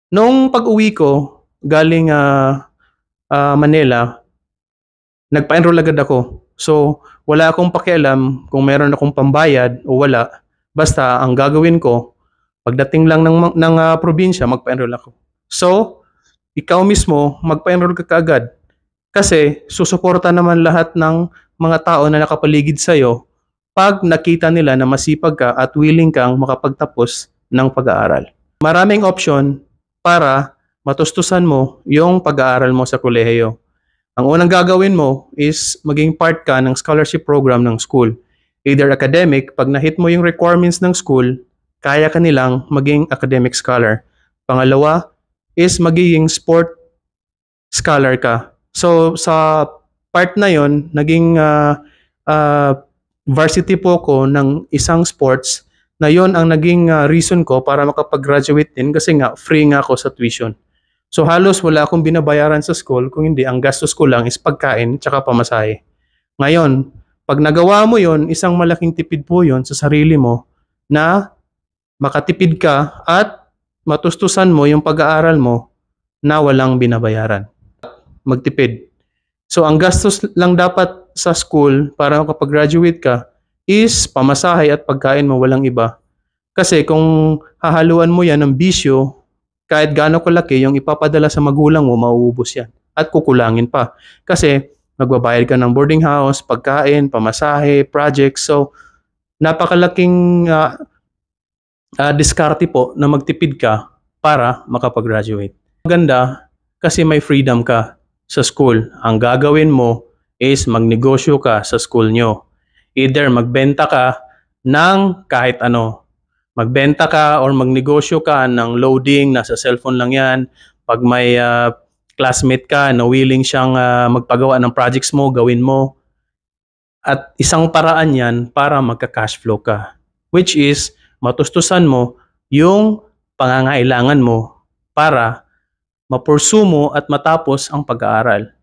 Nung pag-uwi ko galing Manila, nagpa-enroll agad ako. So, wala akong pakialam kung meron akong pambayad o wala. Basta ang gagawin ko, pagdating lang ng probinsya, magpa-enroll ako. So, ikaw mismo, magpa-enroll ka kaagad. Kasi susuporta naman lahat ng mga tao na nakapaligid sa'yo pag nakita nila na masipag ka at willing kang makapagtapos ng pag-aaral. Maraming option para matustusan mo yung pag-aaral mo sa kolehiyo. Ang unang gagawin mo is maging part ka ng scholarship program ng school. Either academic, pag na-hit mo yung requirements ng school, kaya ka nilang maging academic scholar. Pangalawa is magiging sport scholar ka. So sa part na yon, naging varsity po ko ng isang sports na yon ang naging reason ko para makapag-graduate din kasi nga free nga ako sa tuition. So halos wala akong binabayaran sa school, kung hindi ang gastos ko lang is pagkain tsaka pamasahe. Ngayon, pag nagawa mo yon, isang malaking tipid po yon sa sarili mo na makatipid ka at matustusan mo yung pag-aaral mo na walang binabayaran. Magtipid. So ang gastos lang dapat sa school para makapag-graduate ka is pamasahe at pagkain mo, walang iba. Kasi kung hahaluan mo yan ng bisyo, kahit gaano kalaki yung ipapadala sa magulang mo, mauubos yan. At kukulangin pa. Kasi magbabayad ka ng boarding house, pagkain, pamasahe, projects. So, napakalaking diskarte po na magtipid ka para makapag-graduate. Maganda kasi may freedom ka sa school. Ang gagawin mo is magnegosyo ka sa school nyo. Either magbenta ka ng kahit ano. Magbenta ka or magnegosyo ka ng loading, nasa cellphone lang yan. Pag may classmate ka na willing siyang magpagawa ng projects mo, gawin mo. At isang paraan yan para magka-cash flow ka. Which is, matustusan mo yung pangangailangan mo para ma-pursue mo at matapos ang pag-aaral.